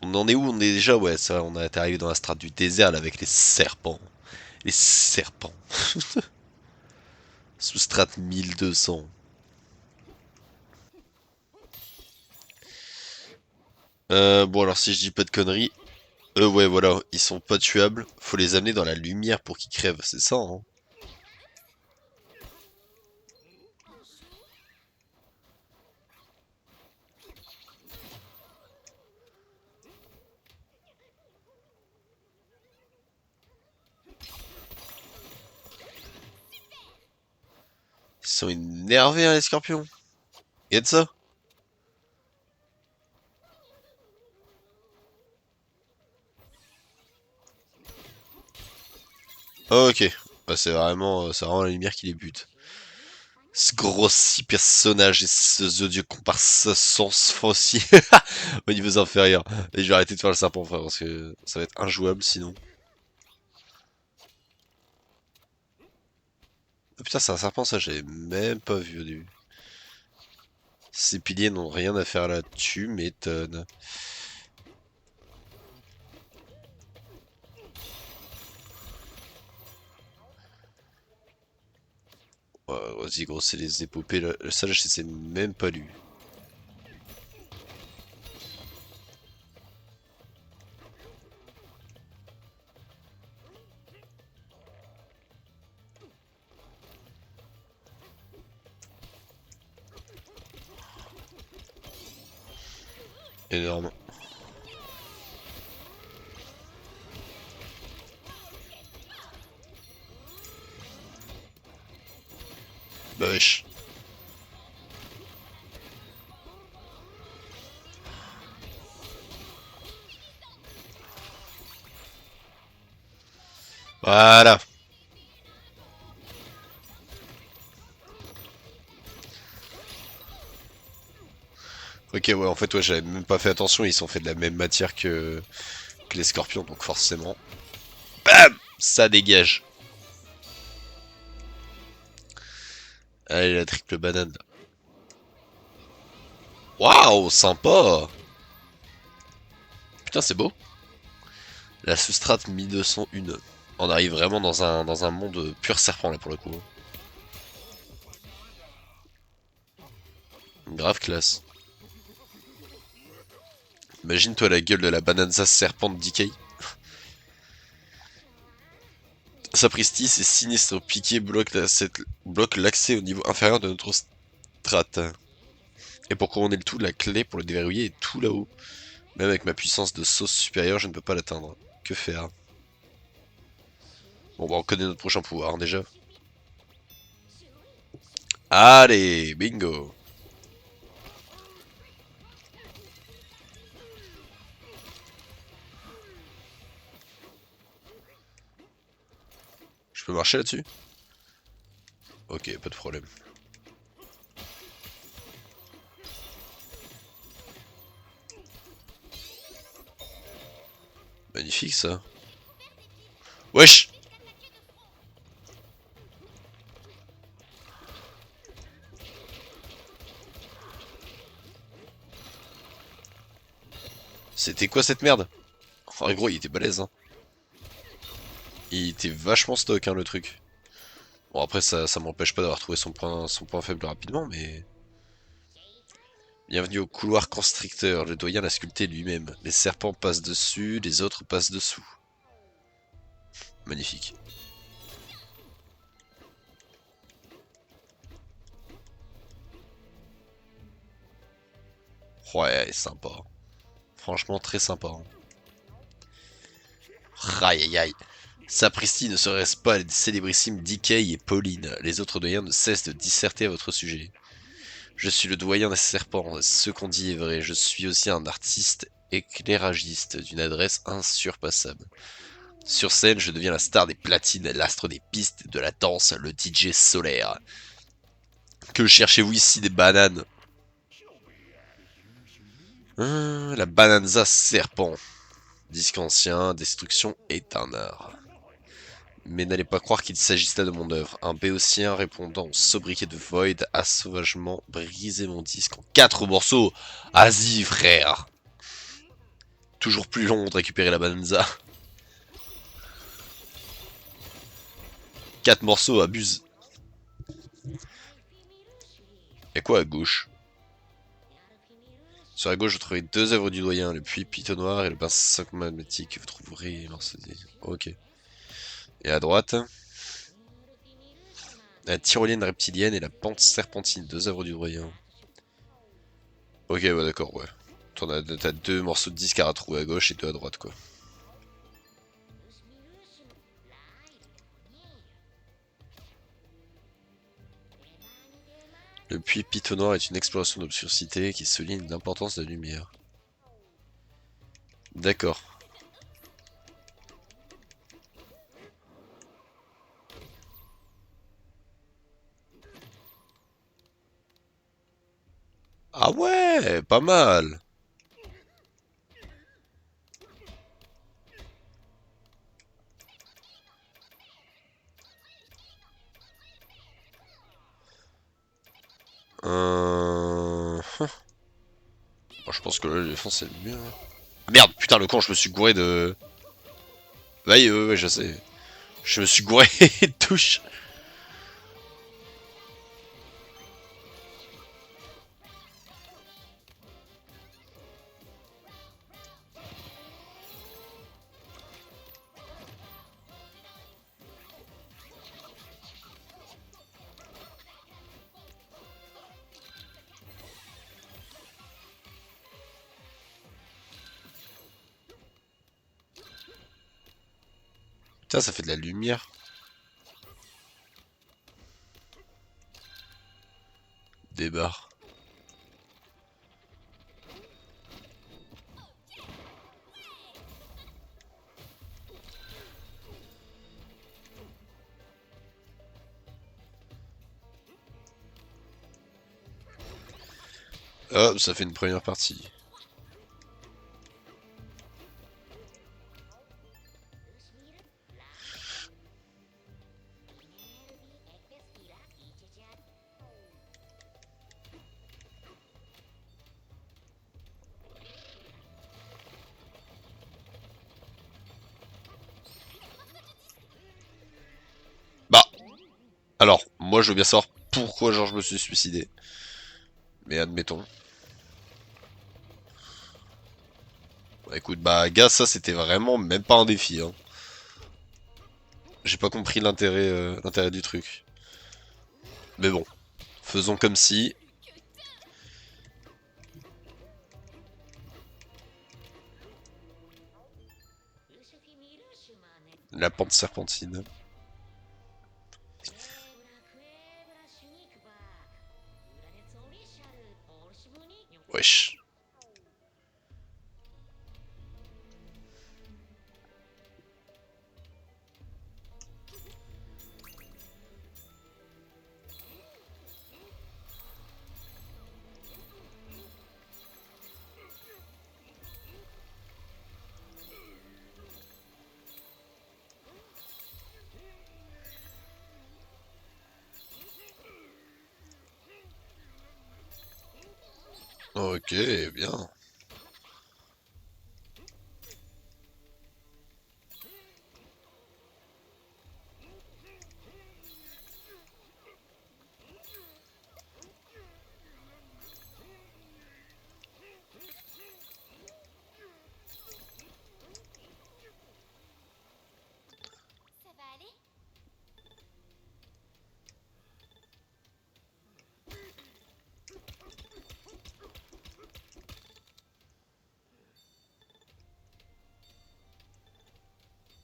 On en est où? On est déjà, ouais, ça, on est arrivé dans la strate du désert là, avec les serpents. Les serpents. Sous strate 1200. Bon alors si je dis pas de conneries, eux ouais voilà, ils sont pas tuables, faut les amener dans la lumière pour qu'ils crèvent, c'est ça hein. Ils sont énervés hein les scorpions. Regarde ça. Ah, ok. Bah, c'est vraiment la lumière qui les bute. Ce gros six personnages et ce odieux comparse sans aussi au niveau inférieur. Et je vais arrêter de faire le serpent frère parce que ça va être injouable sinon. Ah putain c'est un serpent ça j'avais même pas vu au début. Ces piliers n'ont rien à faire là, tu m'étonnes. Ouais, vas-y gros c'est les épopées là. Ça je sais même pas lu. Énorme. Bah wesh. Voilà. Ok ouais en fait ouais j'avais même pas fait attention, ils sont faits de la même matière que les scorpions donc forcément. BAM ça dégage. Allez la triple banane. Waouh sympa. Putain c'est beau. La Substrate 1201. On arrive vraiment dans un monde pur serpent là pour le coup. Grave classe. Imagine-toi la gueule de la Bananza serpent de Decay. Sapristi, ces sinistres piquets bloquent l'accès au niveau inférieur de notre strate. Et pour couronner le tout, la clé pour le déverrouiller est tout là-haut. Même avec ma puissance de sauce supérieure, je ne peux pas l'atteindre. Que faire? Bon bah on connaît notre prochain pouvoir hein, déjà. Allez, bingo. Je peux marcher là-dessus? Ok, pas de problème. Magnifique ça. Wesh! C'était quoi cette merde? Oh gros, il était balèze hein. Il était vachement stock hein le truc. Bon après ça m'empêche pas d'avoir trouvé son point faible rapidement mais... Bienvenue au couloir constricteur, le doyen l'a sculpté lui-même. Les serpents passent dessus, les autres passent dessous. Magnifique. Ouais, sympa. Franchement très sympa. Hein. Aïe aïe aïe. Sapristi ne serait-ce pas les célébrissimes Decay et Pauline. Les autres doyens ne cessent de disserter à votre sujet. Je suis le doyen des serpents, ce qu'on dit est vrai. Je suis aussi un artiste éclairagiste d'une adresse insurpassable. Sur scène, je deviens la star des platines, l'astre des pistes, de la danse, le DJ solaire. Que cherchez-vous ici des bananes? La bananza serpent. Disque ancien, destruction est un art. Mais n'allez pas croire qu'il s'agisse là de mon œuvre. Un béotien répondant au sobriquet de Void a sauvagement brisé mon disque en 4 morceaux. Vas-y frère. Toujours plus long de récupérer la banza. 4 morceaux, abuse. Y'a quoi à gauche? Sur la gauche, vous trouverez 2 œuvres du doyen, le puits Piton Noir et le bassin magmatique. Vous trouverez... Ok. Et à droite, la tyrolienne reptilienne et la pente serpentine, 2 œuvres du doyen. Ok, ouais, d'accord, ouais. T'as 2 morceaux de disque à retrouver à gauche et 2 à droite, quoi. Le puits Piton Noir est une exploration d'obscurité qui souligne l'importance de la lumière. D'accord. Ah ouais, pas mal. Bon, je pense que là, l'éléphant c'est le mieux. Hein. Ah, merde, putain, le con, je me suis gouré de... Ouais, ouais, je sais. Je me suis gouré de touche. Putain, ça fait de la lumière. Des barres. Hop, ça fait une première partie. Bah, alors, moi je veux bien savoir pourquoi genre je me suis suicidé. Mais admettons. Bah écoute, bah gars, ça c'était vraiment même pas un défi. Hein. J'ai pas compris l'intérêt du truc. Mais bon, faisons comme si. La pente serpentine. Wesh. Ok, bien.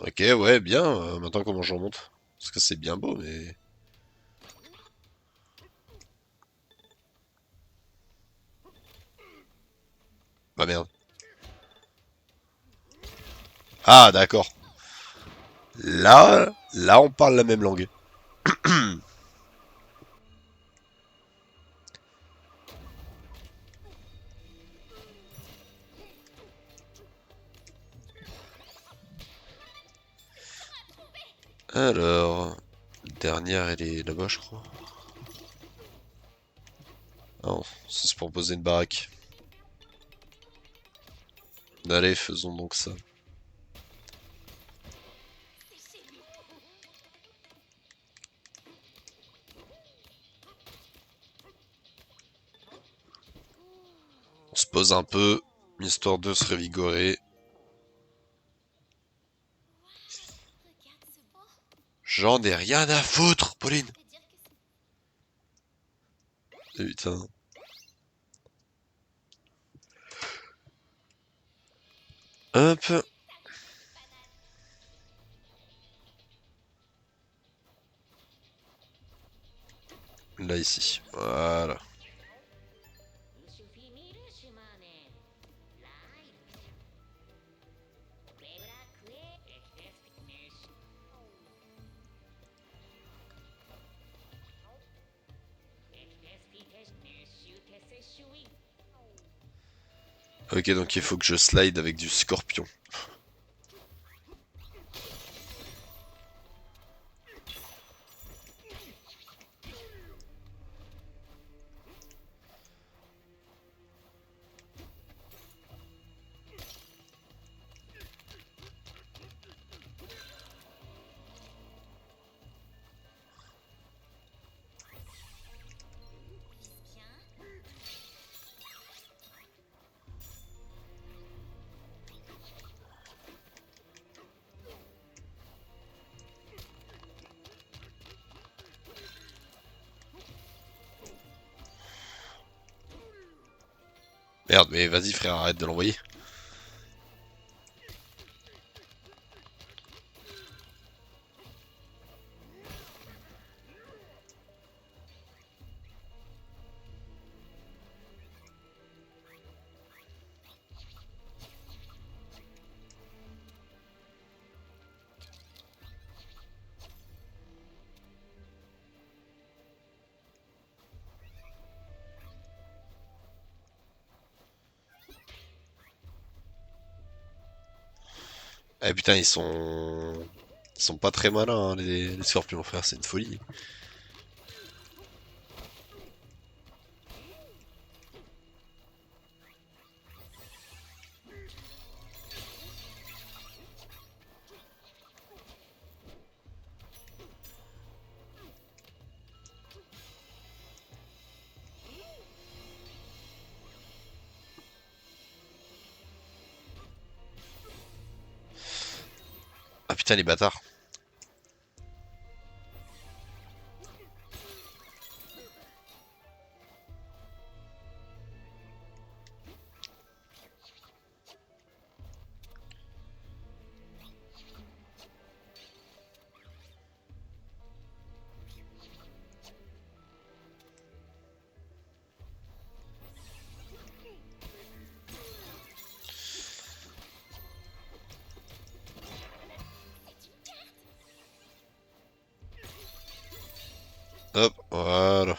Ok, ouais, bien. Maintenant comment je remonte? Parce que c'est bien beau, mais... Bah merde. Ah, d'accord. Là, on parle la même langue. Alors... Dernière, elle est là-bas, je crois. Ah non, ça c'est pour poser une baraque. Allez, faisons donc ça. On se pose un peu, histoire de se revigorer. J'en ai rien à foutre, Pauline. Putain. Hop. Là, ici. Voilà. Ok, donc il faut que je slide avec du scorpion. Merde, mais vas-y frère, arrête de l'envoyer. Eh putain, ils sont... Ils sont pas très malins, hein, les scorpions, frère, c'est une folie. Ah putain, les bâtards. Hop, voilà.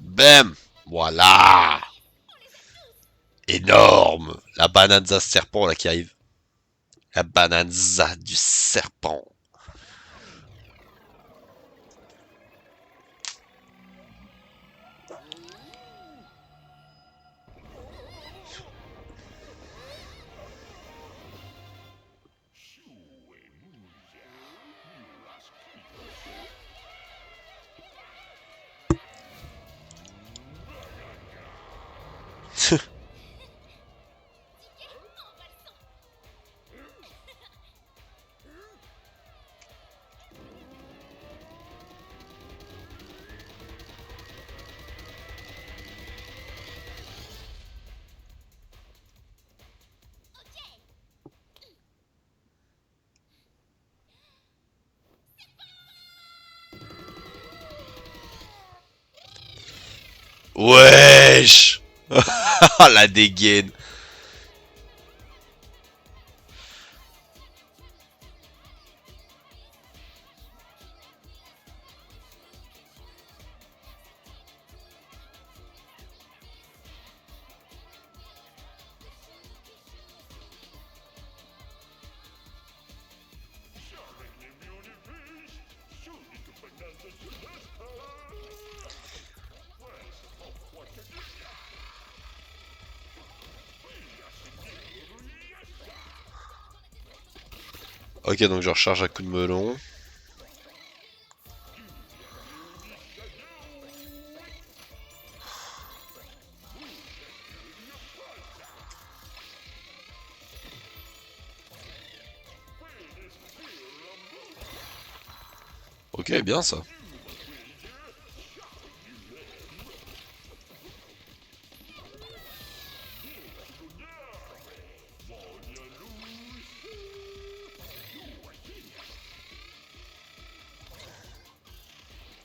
Bam! Voilà! Énorme! La bananza serpent là qui arrive. La bananza du serpent. Wesh. La dégaine. Ok, donc je recharge un coup de melon. Ok, bien ça.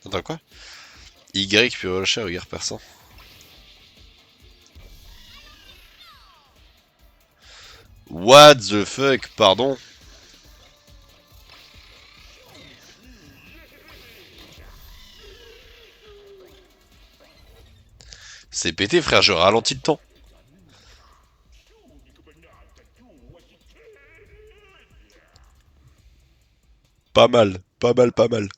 Attends quoi? Y puis relâcher un regard perçant. What the fuck, pardon? C'est pété frère, je ralentis le temps. Pas mal, pas mal, pas mal.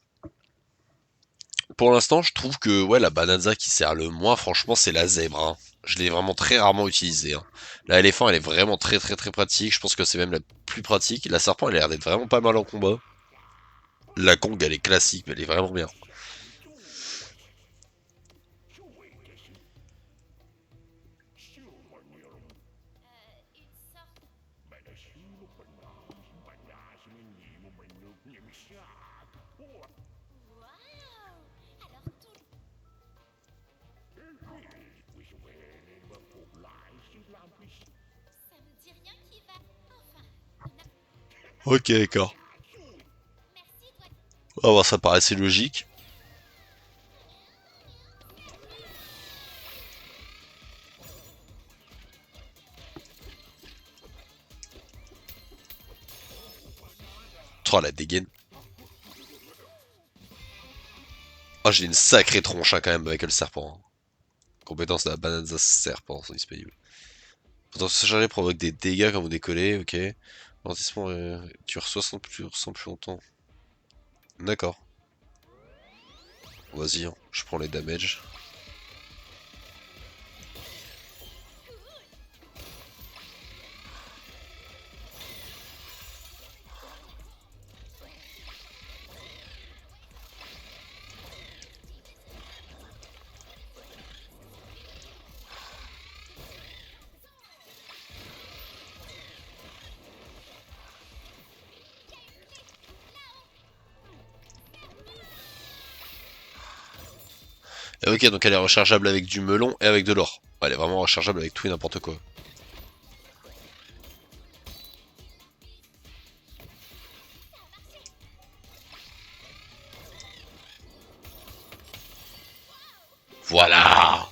Pour l'instant, je trouve que ouais, la bananza qui sert le moins, franchement, c'est la zèbre. Hein. Je l'ai vraiment très rarement utilisée. Hein. La éléphant, elle est vraiment très très très pratique. Je pense que c'est même la plus pratique. La serpent, elle a l'air d'être vraiment pas mal en combat. La Kong, elle est classique, mais elle est vraiment bien. Ok, d'accord. On va voir, ça paraissait logique. Oh, la dégaine. Oh, j'ai une sacrée tronche hein, quand même avec le serpent. Hein. Compétences de la bananza serpent sont disponibles. Pourtant, ce chargé provoque des dégâts quand vous décollez, ok. Amortissement, tu reçois sans plus longtemps. D'accord. Vas-y, hein, je prends les damages. Et ok, donc elle est rechargeable avec du melon et avec de l'or. Elle est vraiment rechargeable avec tout et n'importe quoi. Voilà.